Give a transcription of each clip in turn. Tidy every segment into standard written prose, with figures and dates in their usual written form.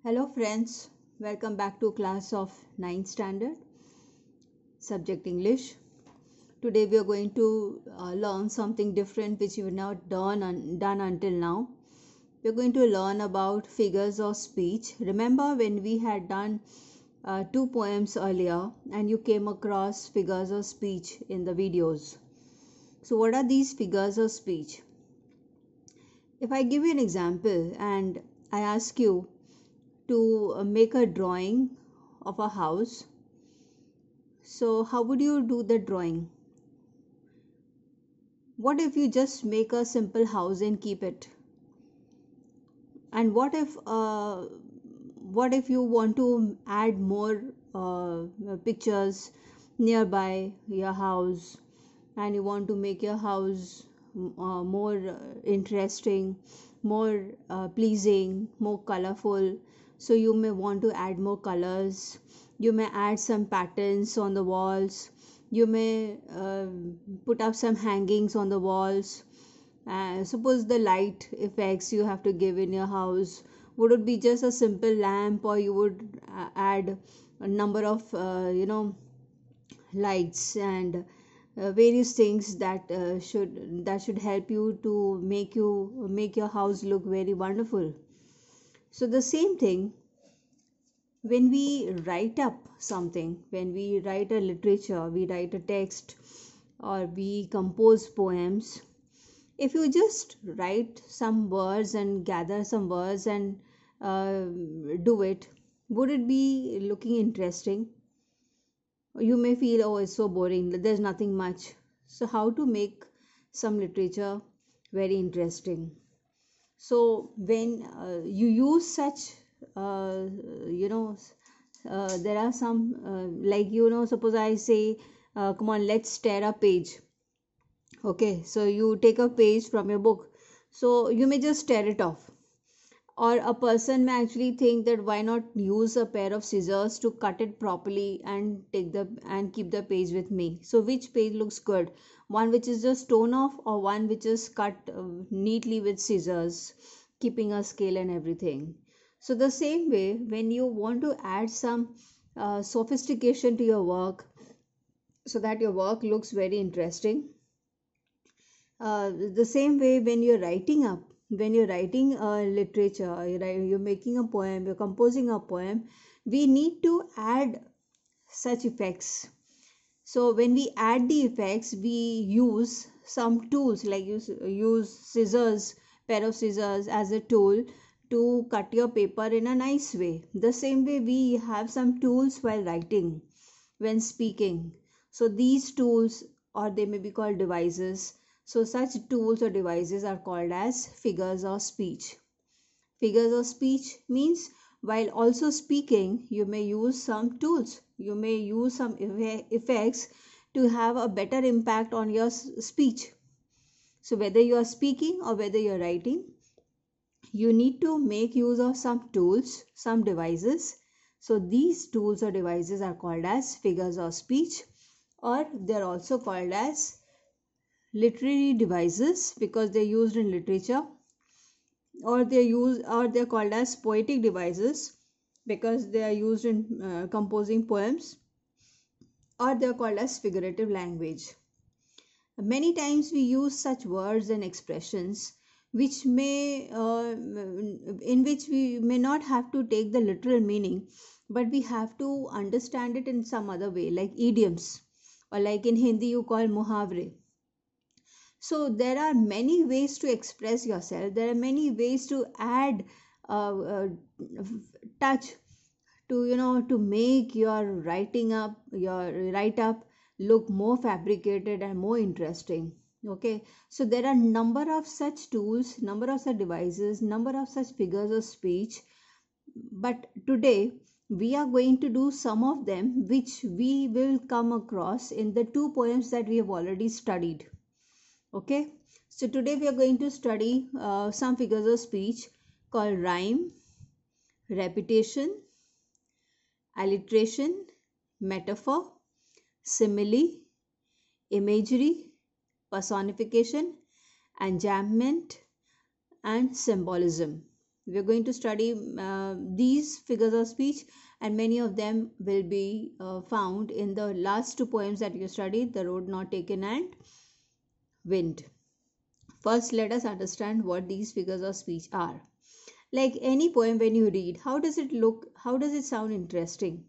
Hello friends, welcome back to class of 9th standard, subject English. Today we are going to learn something different which we have not done until now. We are going to learn about figures of speech. Remember when we had done two poems earlier and you came across figures of speech in the videos. So what are these figures of speech? If I give you an example and I ask you to make a drawing of a house, so how would you do the drawing? What if you just make a simple house and keep it? And what if you want to add more pictures nearby your house, and you want to make your house more interesting, more pleasing, more colorful? So you may want to add more colors, you may add some patterns on the walls, you may put up some hangings on the walls. Suppose the light effects you have to give in your house, would it be just a simple lamp, or you would add a number of lights and various things that should help you to make your house look very wonderful? So the same thing, when we write up something, when we write a literature, we write a text, or we compose poems, if you just write some words and gather some words and do it, would it be looking interesting? You may feel, oh, it's so boring, there's nothing much. So how to make some literature very interesting? So when you use such uh, you know there are some suppose I say, come on, let's tear a page. Okay, so you take a page from your book, so you may just tear it off. Or a person may actually think that why not use a pair of scissors to cut it properly and keep the page with me. So which page looks good? One which is just torn off, or one which is cut neatly with scissors, keeping a scale and everything. So the same way, when you want to add some sophistication to your work so that your work looks very interesting, the same way, when you're writing literature, you're making a poem, you're composing a poem, we need to add such effects. So when we add the effects, we use some tools, like use scissors, pair of scissors as a tool to cut your paper in a nice way. The same way, we have some tools while writing, when speaking. So these tools, or they may be called devices, so such tools or devices are called as figures of speech. Figures of speech means while also speaking, you may use some tools, you may use some effects to have a better impact on your speech. So whether you are speaking or whether you are writing, you need to make use of some tools, some devices. So these tools or devices are called as figures of speech, or they're also called as literary devices because they're used in literature, or they're called as poetic devices because they are used in composing poems, or they're called as figurative language. Many times we use such words and expressions which in which we may not have to take the literal meaning, but we have to understand it in some other way, like idioms, or like in Hindi you call muhavre. So there are many ways to express yourself, there are many ways to add touch to to make your write up look more fabricated and more interesting. Okay, so there are number of such tools, number of such devices, number of such figures of speech, but today we are going to do some of them which we will come across in the two poems that we have already studied. Okay, so today we are going to study some figures of speech called rhyme, repetition, alliteration, metaphor, simile, imagery, personification, enjambment, and symbolism. We're going to study these figures of speech, and many of them will be found in the last two poems that you studied, The Road Not Taken and Wind. First, let us understand what these figures of speech are. Like any poem, when you read, how does it look? How does it sound interesting?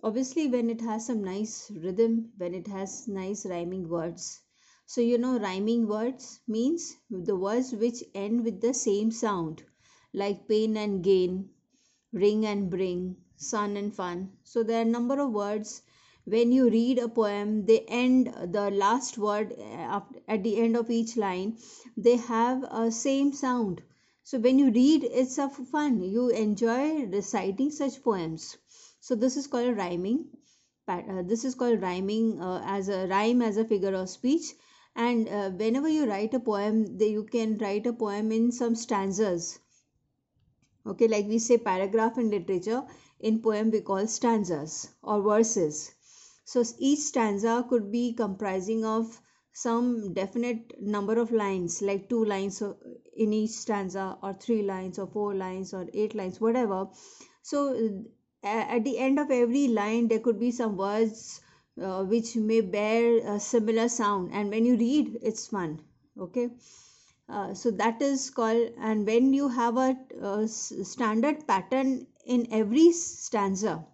Obviously, when it has some nice rhythm, when it has nice rhyming words. So, rhyming words means the words which end with the same sound, like pain and gain, ring and bring, sun and fun. So, there are a number of words. When you read a poem, they end the last word at the end of each line, they have a same sound. So, when you read, it's a fun. You enjoy reciting such poems. So this is called rhyming. This is called rhyming as a rhyme as a figure of speech. And whenever you write a poem, you can write a poem in some stanzas. Okay, like we say paragraph in literature, in poem we call stanzas or verses. So each stanza could be comprising of some definite number of lines, like 2 lines in each stanza, or 3 lines, or 4 lines, or 8 lines, whatever. So at the end of every line there could be some words which may bear a similar sound, and when you read, it's fun. Okay, so that is called, and when you have a standard pattern in every stanza,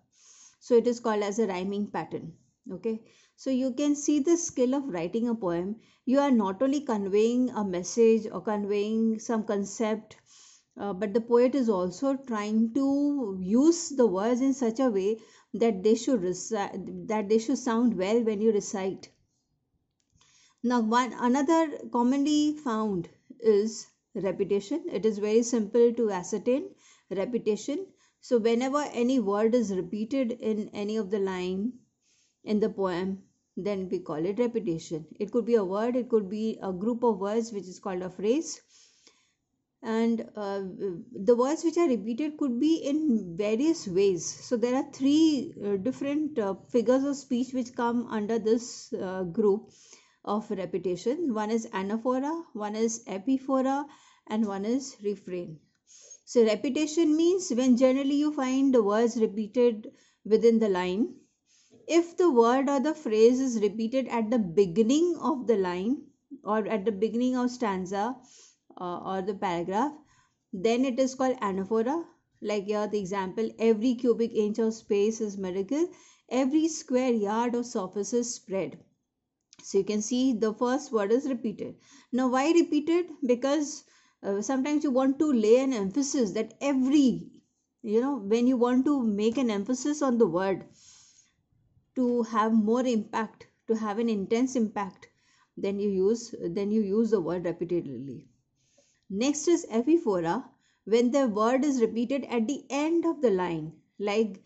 so it is called as a rhyming pattern. Okay, so you can see the skill of writing a poem. You are not only conveying a message or conveying some concept, but the poet is also trying to use the words in such a way that they should that they should sound well when you recite. Now, one another commonly found is repetition. It is very simple to ascertain repetition. So, whenever any word is repeated in any of the line in the poem, then we call it repetition. It could be a word, it could be a group of words, which is called a phrase. And the words which are repeated could be in various ways. So there are three different figures of speech which come under this group of repetition. One is anaphora, one is epiphora, and one is refrain. So repetition means when generally you find the words repeated within the line. If the word or the phrase is repeated at the beginning of the line or at the beginning of stanza or the paragraph, then it is called anaphora. Like here the example, every cubic inch of space is miracle, every square yard of surface is spread. So you can see the first word is repeated. Now why repeated? Because sometimes you want to lay an emphasis that every, when you want to make an emphasis on the word to have more impact, to have an intense impact, then you use the word repeatedly. Next is epiphora, when the word is repeated at the end of the line. Like,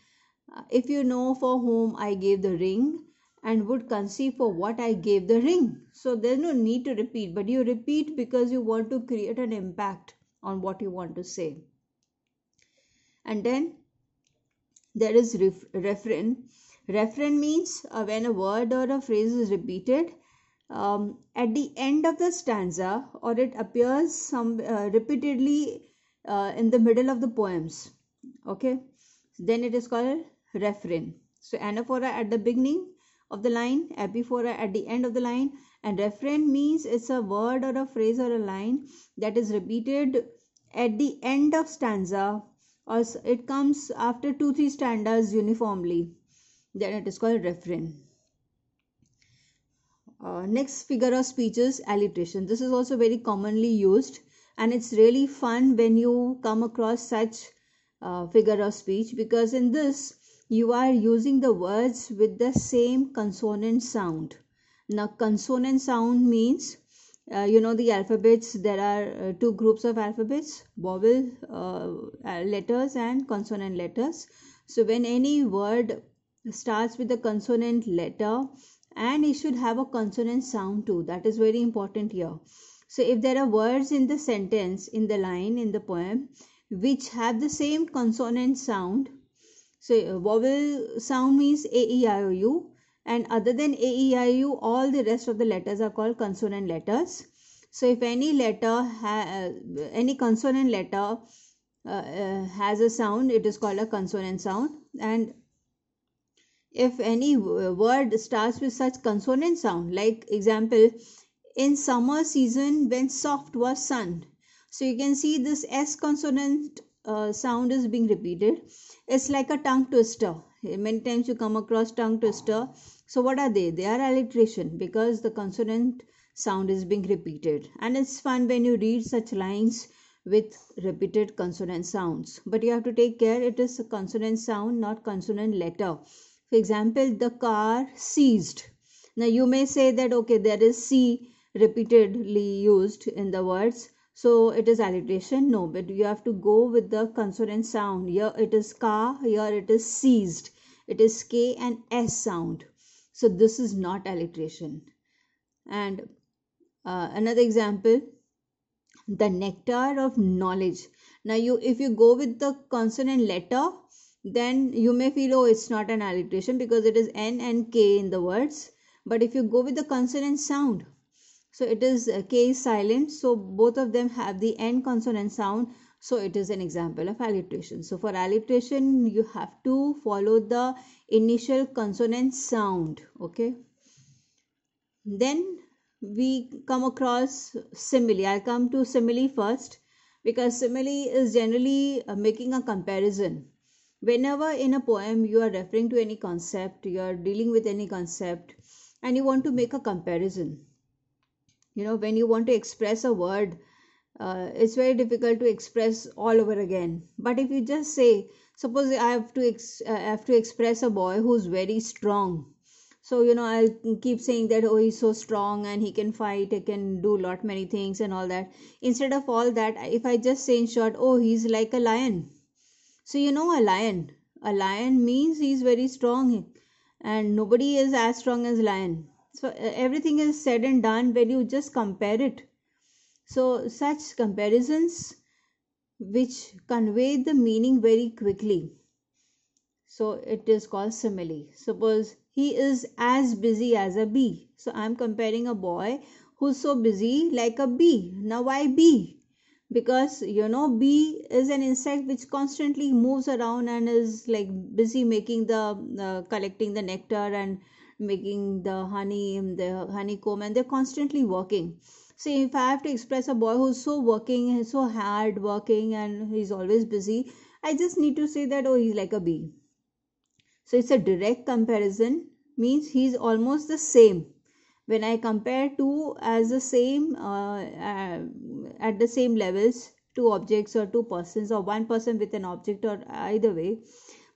if you know for whom I gave the ring and would conceive for what I gave the ring. So there's no need to repeat, but you repeat because you want to create an impact on what you want to say. And then there is refrain. Refrain means when a word or a phrase is repeated at the end of the stanza, or it appears some repeatedly in the middle of the poems. Okay, then it is called refrain. So anaphora at the beginning of the line, epiphora at the end of the line, and refrain means it's a word or a phrase or a line that is repeated at the end of stanza, or it comes after 2-3 stanzas uniformly, then it is called refrain. Next figure of speech is alliteration. This is also very commonly used, and it's really fun when you come across such figure of speech, because in this you are using the words with the same consonant sound. Now consonant sound means the alphabets, there are two groups of alphabets, vowel letters and consonant letters. So when any word starts with a consonant letter, and it should have a consonant sound too, that is very important here. So if there are words in the sentence, in the line, in the poem, which have the same consonant sound, so vowel sound means A, E, I, O, U, and other than A, E, I, O, U, all the rest of the letters are called consonant letters. So if any letter, any consonant letter has a sound, it is called a consonant sound. And if any word starts with such consonant sound, like example, in summer season when soft was sun, so you can see this s consonant sound is being repeated. It's like a tongue twister. Many times you come across tongue twister. So what are they are alliteration, because the consonant sound is being repeated, and it's fun when you read such lines with repeated consonant sounds. But you have to take care, it is a consonant sound, not consonant letter. For example, the car seized. Now you may say that okay, there is C repeatedly used in the words, so it is alliteration. No, but you have to go with the consonant sound. Here it is car, here it is seized. It is K and S sound. So this is not alliteration. And another example, the nectar of knowledge. Now you, if you go with the consonant letter, then you may feel, oh, it's not an alliteration because it is N and K in the words. But if you go with the consonant sound, so it is K is silent, so both of them have the N consonant sound, so it is an example of alliteration. So for alliteration, you have to follow the initial consonant sound. Okay, then we come across simile. I'll come to simile first, because simile is generally making a comparison. Whenever in a poem you are referring to any concept, you are dealing with any concept, and you want to make a comparison. You know, when you want to express a word, it's very difficult to express all over again. But if you just say, suppose I have to express a boy who's very strong, so you know, I'll keep saying that, oh, he's so strong and he can fight, he can do lot many things and all that. Instead of all that, if I just say in short, oh, he's like a lion. So you know, a lion means he's very strong, and nobody is as strong as lion. So everything is said and done when you just compare it. So such comparisons which convey the meaning very quickly, so it is called simile. Suppose he is as busy as a bee. So I am comparing a boy who's so busy like a bee. Now why bee? Because you know, bee is an insect which constantly moves around and is like busy making the collecting the nectar and making the honey, the honeycomb, and they're constantly working. So if I have to express a boy who's so working, so hard working, and he's always busy, I just need to say that, oh, he's like a bee. So it's a direct comparison, means he's almost the same. When I compare two as the same, at the same levels, two objects or two persons, or one person with an object, or either way,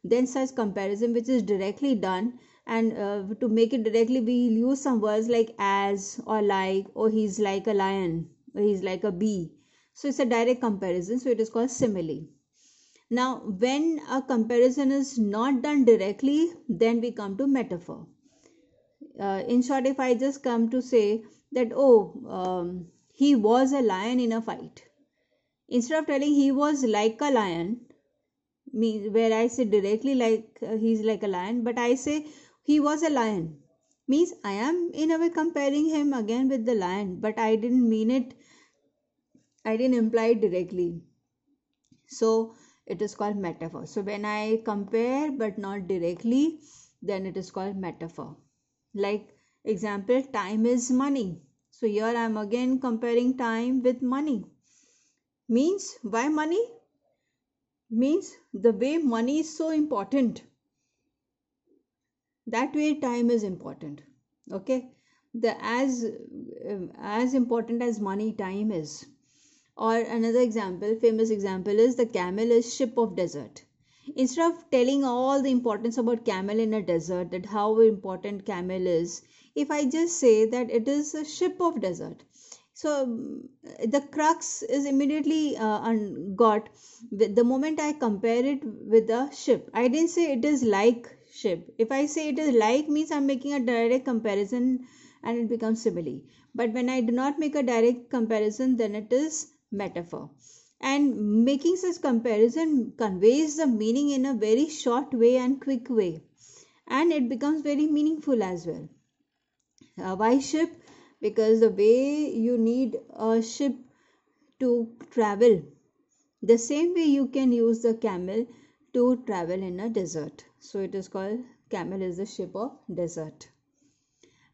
then such comparison which is directly done, and to make it directly we'll use some words like as or like, or he's like a lion, or he's like a bee. So it's a direct comparison, so it is called simile. Now, when a comparison is not done directly, then we come to metaphor. In short, if I just come to say that, oh, he was a lion in a fight, instead of telling he was like a lion, where I say directly like he's like a lion, but I say he was a lion, means I am in a way comparing him again with the lion, but I didn't mean it, I didn't imply it directly. So it is called metaphor. So when I compare but not directly, then it is called metaphor. Like example, time is money. So here I am again comparing time with money. Means why money? Means the way money is so important, that way time is important. Okay, the as important as money, time is. Or another example, famous example, is the camel is ship of desert. Instead of telling all the importance about camel in a desert, that how important camel is, if I just say that it is a ship of desert, so the crux is immediately got the moment I compare it with a ship. I didn't say it is like ship. If I say it is like, means I'm making a direct comparison and it becomes simile. But when I do not make a direct comparison, then it is metaphor. And making such comparison conveys the meaning in a very short way and quick way, and it becomes very meaningful as well. Why ship? Because the way you need a ship to travel, The same way you can use the camel to travel in a desert. So it is called camel is the ship of desert.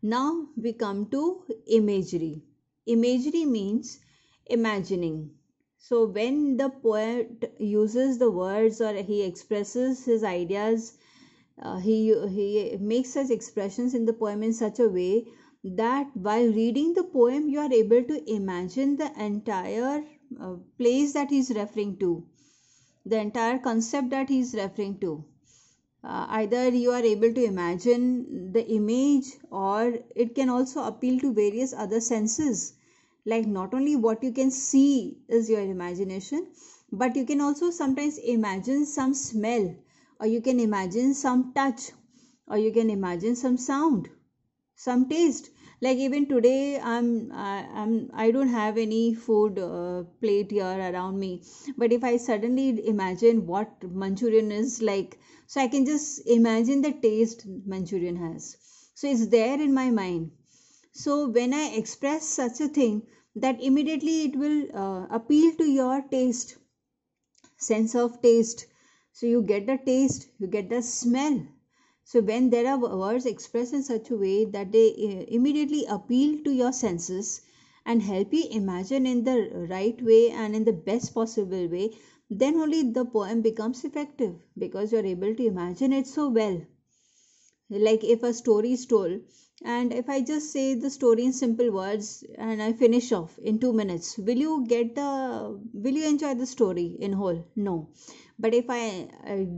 Now we come to imagery. Imagery means imagining. So when the poet uses the words or he expresses his ideas, he makes such expressions in the poem in such a way that while reading the poem you are able to imagine the entire place that he's referring to, the entire concept that he's referring to. Either you are able to imagine the image, or it can also appeal to various other senses, like not only what you can see is your imagination, but you can also sometimes imagine some smell, or you can imagine some touch, or you can imagine some sound, some taste. Like even today I don't have any food plate here around me, but if I suddenly imagine what Manchurian is like, so I can just imagine the taste Manchurian has, so it's there in my mind. So when I express such a thing, that immediately it will appeal to your taste, sense of taste. So you get the taste, you get the smell. So when there are words expressed in such a way that they immediately appeal to your senses and help you imagine in the right way and in the best possible way, then only the poem becomes effective, because you're able to imagine it so well. Like if a story is told, and if I just say the story in simple words and I finish off in 2 minutes, will you enjoy the story in whole? No. But if I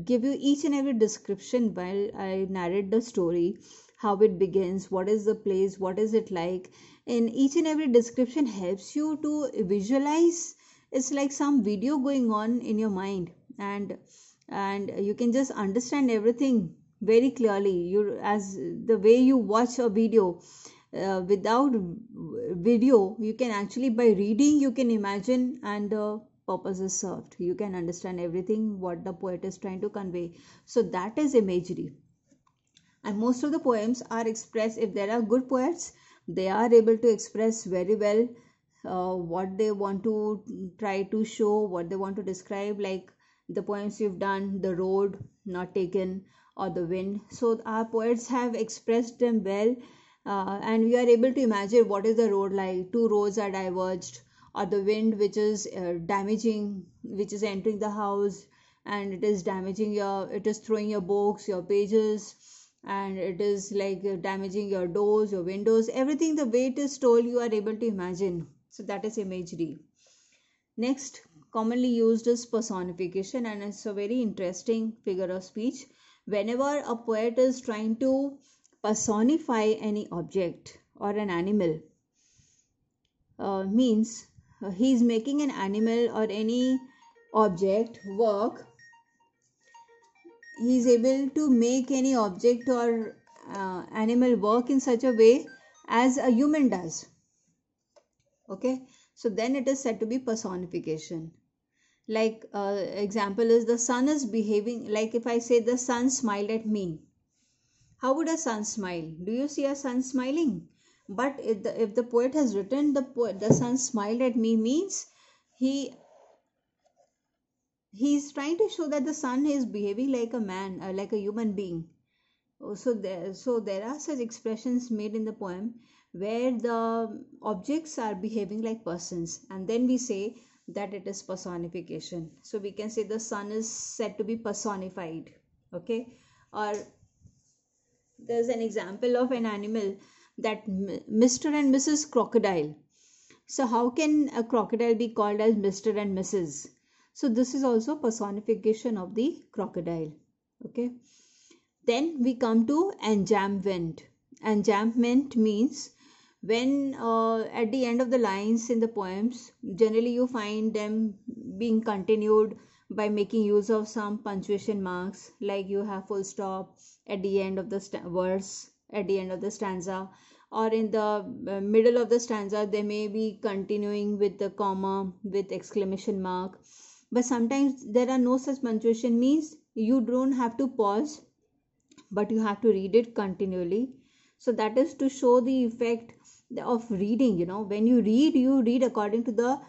give you each and every description while I narrate the story, how it begins, what is the place, what is it like, and each and every description helps you to visualize. It's like some video going on in your mind, and you can just understand everything very clearly. You, as the way you watch a video, without video, you can actually, by reading you can imagine, and the purpose is served. You can understand everything what the poet is trying to convey. So that is imagery. And most of the poems are expressed, if there are good poets, they are able to express very well what they want to try to show, what they want to describe. Like the poems you've done, The Road Not Taken or The Wind, so our poets have expressed them well. And we are able to imagine what is the road like. Two roads are diverged, or the wind which is damaging, which is entering the house, and it is damaging it is throwing your books, your pages, and it is like damaging your doors, your windows, everything. The way it is told, you are able to imagine. So that is imagery. Next, commonly used is personification, and it's a very interesting figure of speech. Whenever a poet is trying to personify any object or an animal, means he is making an animal or any object work. He is able to make any object or animal work in such a way as a human does. Okay, so then it is said to be personification. Like example is, the sun is behaving like, if I say the sun smiled at me, how would a sun smile? Do you see a sun smiling? But if the poet has written the sun smiled at me, means he's trying to show that the sun is behaving like a man, like a human being. So there are such expressions made in the poem where the objects are behaving like persons, and then we say that it is personification. So we can say the sun is said to be personified. Okay. Or there's an example of an animal, that Mr. and Mrs. Crocodile. So how can a crocodile be called as Mr. and Mrs.? So this is also personification of the crocodile. Okay. Then we come to enjambment. Enjambment means when at the end of the lines in the poems, generally you find them being continued by making use of some punctuation marks, like you have full stop at the end of the verse, at the end of the stanza, or in the middle of the stanza they may be continuing with the comma, with exclamation mark. But sometimes there are no such punctuation, means you don't have to pause, but you have to read it continually. So that is to show the effect of reading. When you read according to the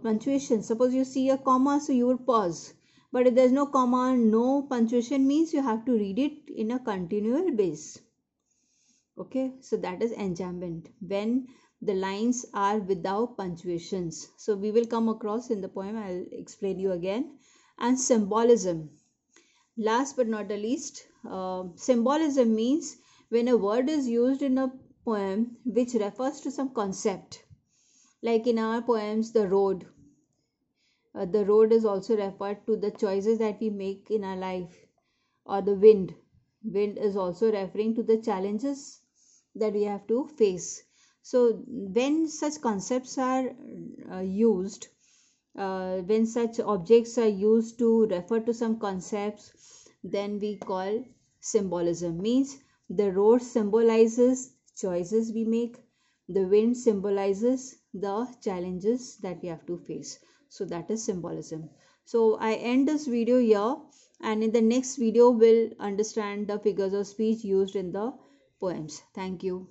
punctuation. Suppose you see a comma, so you will pause. But if there's no comma, no punctuation, means you have to read it in a continual base. Okay, so that is enjambment, when the lines are without punctuations. So we will come across in the poem, I'll explain you again. And symbolism. Last but not the least, symbolism means when a word is used in a poem which refers to some concept. Like in our poems, the road. The road is also referred to the choices that we make in our life, or the wind. Wind is also referring to the challenges that we have to face. So when such concepts are used, when such objects are used to refer to some concepts, then we call symbolism. Means the road symbolizes choices we make, the wind symbolizes the challenges that we have to face. So that is symbolism. So I end this video here, and in the next video we'll understand the figures of speech used in the poems. Thank you.